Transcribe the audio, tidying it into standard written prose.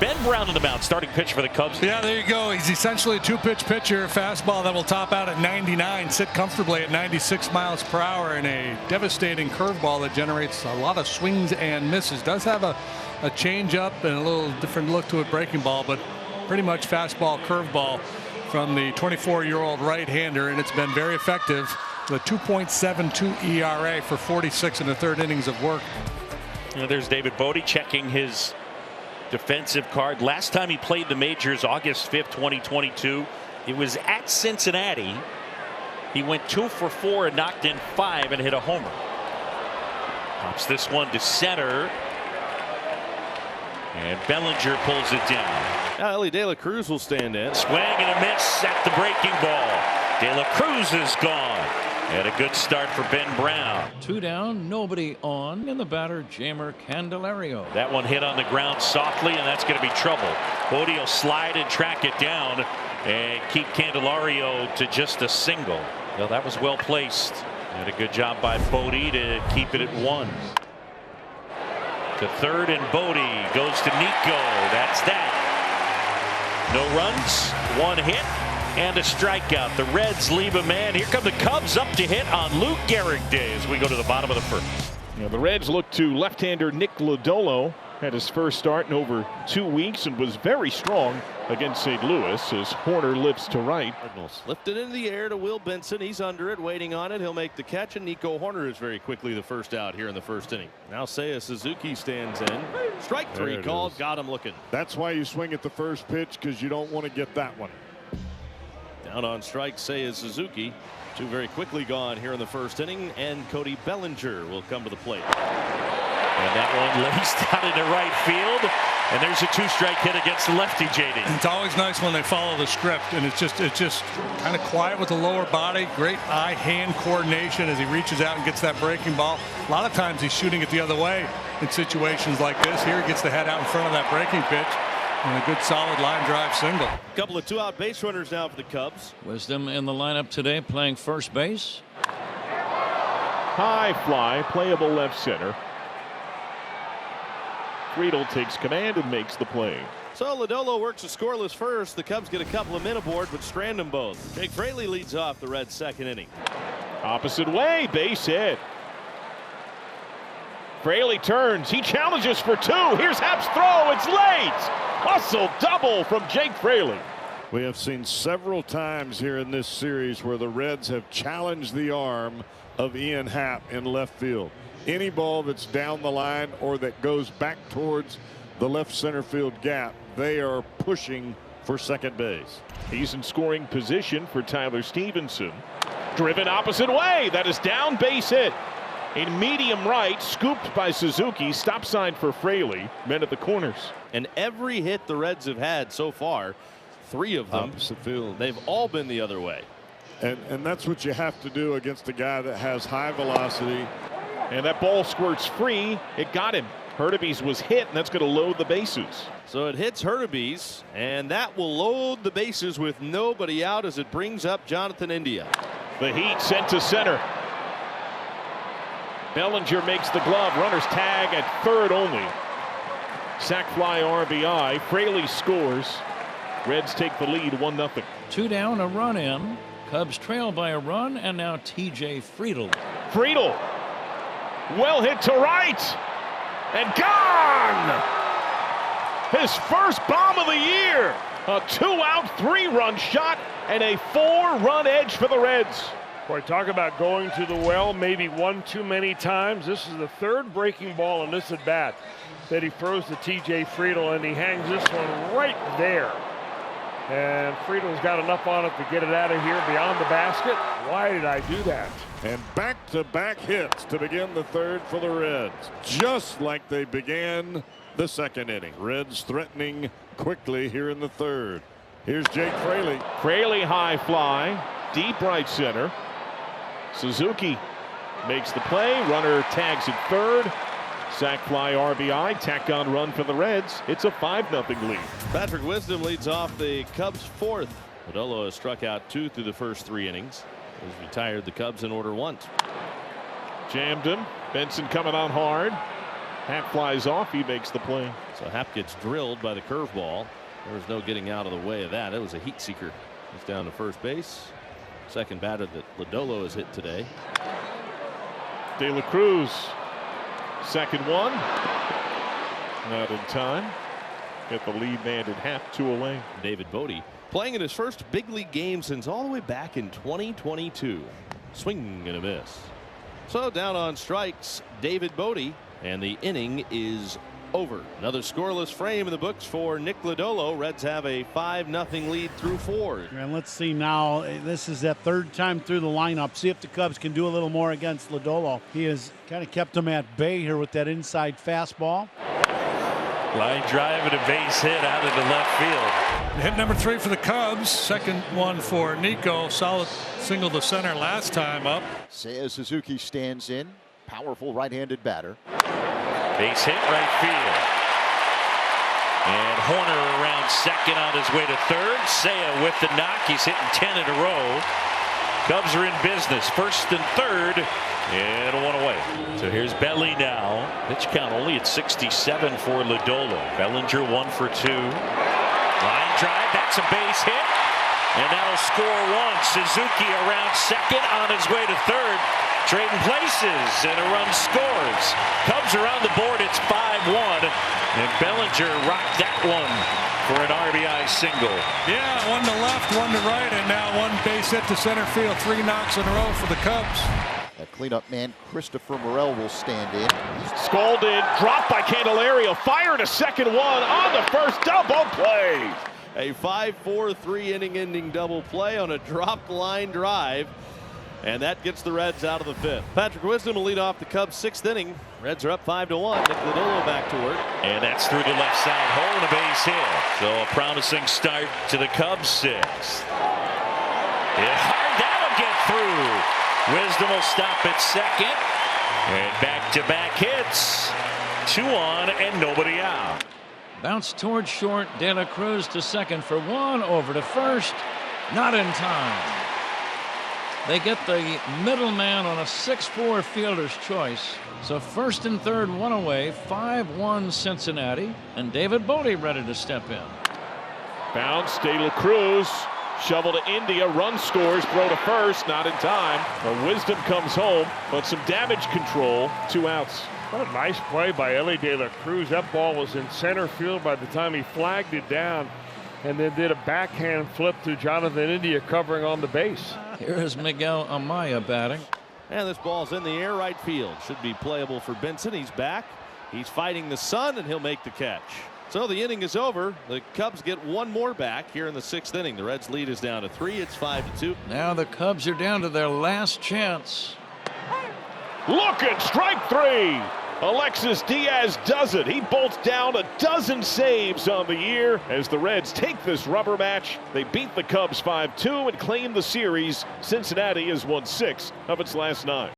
Ben Brown on the mound, starting pitch for the Cubs. Yeah, there you go. He's essentially a two-pitch pitcher. Fastball that will top out at 99, sit comfortably at 96 miles per hour, and a devastating curveball that generates a lot of swings and misses. Does have a change-up and a little different look to a breaking ball, but pretty much fastball, curveball from the 24-year-old right-hander, and it's been very effective. The 2.72 ERA for 46 in the third innings of work. There's David Bodie checking his defensive card. Last time he played the majors, August 5th, 2022. It was at Cincinnati. He went 2 for 4 and knocked in 5 and hit a homer. Pops this one to center. And Bellinger pulls it down. Ellie De La Cruz will stand in. Swing and a miss at the breaking ball. De La Cruz is gone. And a good start for Ben Brown. 2 down, nobody on, and the batter, Jeimer Candelario. That one hit on the ground softly, and that's going to be trouble. Bodie will slide and track it down and keep Candelario to just a single. Well, that was well placed. And a good job by Bodie to keep it at 1. To third, and Bodie goes to Nico. That's that. No runs, 1 hit, and a strikeout. The Reds leave a man. Here come the Cubs up to hit on Lou Gehrig Day as we go to the bottom of the first. The Reds look to left-hander Nick Lodolo. Had his first start in over 2 weeks and was very strong against St. Louis as Horner lifts to right. Cardinals lifted into the air to Will Benson. He's under it, waiting on it. He'll make the catch, and Nico Horner is very quickly the first out here in the first inning. Now Seiya Suzuki stands in. Strike 3 called. Got him looking. That's why you swing at the first pitch, because you don't want to get that one. Down on strike, Seiya Suzuki. 2 very quickly gone here in the first inning, and Cody Bellinger will come to the plate. And that one laced out into right field, and there's a 2-strike hit against the lefty, JD. It's always nice when they follow the script, and it's just kind of quiet with the lower body. Great eye-hand coordination as he reaches out and gets that breaking ball. A lot of times he's shooting it the other way in situations like this. Here he gets the head out in front of that breaking pitch. And a good solid line drive single. A couple of 2-out base runners now for the Cubs. Wisdom in the lineup today, playing first base. High fly, playable left center. Friedel takes command and makes the play. So Lodolo works a scoreless first. The Cubs get a couple of men aboard, but strand them both. Jake Fraley leads off the Reds' second inning. Opposite way, base hit. Fraley turns. He challenges for 2. Here's Happ's throw. It's late. Hustle double from Jake Fraley. We have seen several times here in this series where the Reds have challenged the arm of Ian Happ in left field. Any ball that's down the line or that goes back towards the left center field gap, they are pushing for second base. He's in scoring position for Tyler Stevenson. Driven opposite way. That is down, base hit. In medium right, scooped by Suzuki. Stop sign for Fraley. Men at the corners. And every hit the Reds have had so far, 3 of them, opposite field, they've all been the other way. And that's what you have to do against a guy that has high velocity. And that ball squirts free. It got him. Hurtubise was hit, and that's going to load the bases. So it hits Hurtubise, and that will load the bases with nobody out as it brings up Jonathan India. The Heat sent to center. Bellinger makes the glove. Runners tag at third only. Sac fly RBI. Fraley scores. Reds take the lead 1-0. 2 down, a run in. Cubs trail by a run, and now TJ Friedel. Friedel. Well hit to right. And gone. His first bomb of the year. A 2-out, 3-run shot and a 4-run edge for the Reds. Boy, talk about going to the well maybe one too many times. This is the 3rd breaking ball in this at bat that he throws to TJ Friedel, and he hangs this one right there. And Friedel's got enough on it to get it out of here beyond the basket. Why did I do that? And back-to-back hits to begin the 3rd for the Reds, just like they began the 2nd inning. Reds threatening quickly here in the 3rd. Here's Jake Fraley. Fraley high fly, deep right center. Suzuki makes the play. Runner tags at third. Sac fly RBI. Tack on run for the Reds. It's a 5-0 lead. Patrick Wisdom leads off the Cubs' 4th. Lodolo has struck out 2 through the first 3 innings. He's retired the Cubs in order once. Jammed him. Benson coming on hard. Happ flies off. He makes the play. So Happ gets drilled by the curveball. There was no getting out of the way of that. It was a heat seeker. He's down to first base. Second batter that Lodolo has hit today. De La Cruz, second one. Not in time. Get the lead man in Happ, 2 away. David Bodie playing in his first big league game since all the way back in 2022. Swing and a miss. So down on strikes, David Bodie, and the inning is over. Another scoreless frame in the books for Nick Lodolo. Reds have a 5-0 lead through 4. And let's see now. This is that third time through the lineup. See if the Cubs can do a little more against Lodolo. He has kind of kept him at bay here with that inside fastball. Line drive and a base hit out into left field. Hit number 3 for the Cubs. Second one for Nico. Solid single to center last time up. Seiya Suzuki stands in. Powerful right-handed batter. Base hit right field. And Horner around second on his way to third. Seiya with the knock. He's hitting 10 in a row. Cubs are in business. First and third. And 1 away. So here's Belly now. Pitch count only at 67 for Lodolo. Bellinger 1 for 2. Line drive. That's a base hit. And that'll score 1. Suzuki around second on his way to third. Trading places and a run scores. Cubs are on the board. It's 5-1. And Bellinger rocked that one for an RBI single. Yeah, one to left, one to right, and now one base hit to center field. 3 knocks in a row for the Cubs. That cleanup man, Christopher Morel, will stand in. Scalded, dropped by Candelario, fire to second one on the first double play. A 5-4-3 inning-ending double play on a dropped line drive. And that gets the Reds out of the 5th. Patrick Wisdom will lead off the Cubs' 6th inning. Reds are up 5-1. Nick Lodolo back to work. And that's through the left side hole and a base hit. So a promising start to the Cubs' 6th. That'll get through. Wisdom will stop at second. And back-to-back hits. 2 on and nobody out. Bounce towards short. De La Cruz to second for 1. Over to first. Not in time. They get the middleman on a 6-4 fielder's choice. So first and third, 1 away. 5-1 Cincinnati. And David Bodie ready to step in. Bounce, De La Cruz. Shovel to India, run scores, throw to first, not in time. Wisdom comes home, but some damage control, 2 outs. What a nice play by Ellie De La Cruz. That ball was in center field by the time he flagged it down and then did a backhand flip to Jonathan India covering on the base. Here is Miguel Amaya batting. And this ball's in the air right field. Should be playable for Benson. He's back. He's fighting the sun, and he'll make the catch. So the inning is over. The Cubs get 1 more back here in the 6th inning. The Reds lead is down to 3. It's 5-2. Now the Cubs are down to their last chance. Look at strike 3. Alexis Diaz does it. He bolts down a dozen saves on the year as the Reds take this rubber match. They beat the Cubs 5-2 and claim the series. Cincinnati has won 6 of its last 9.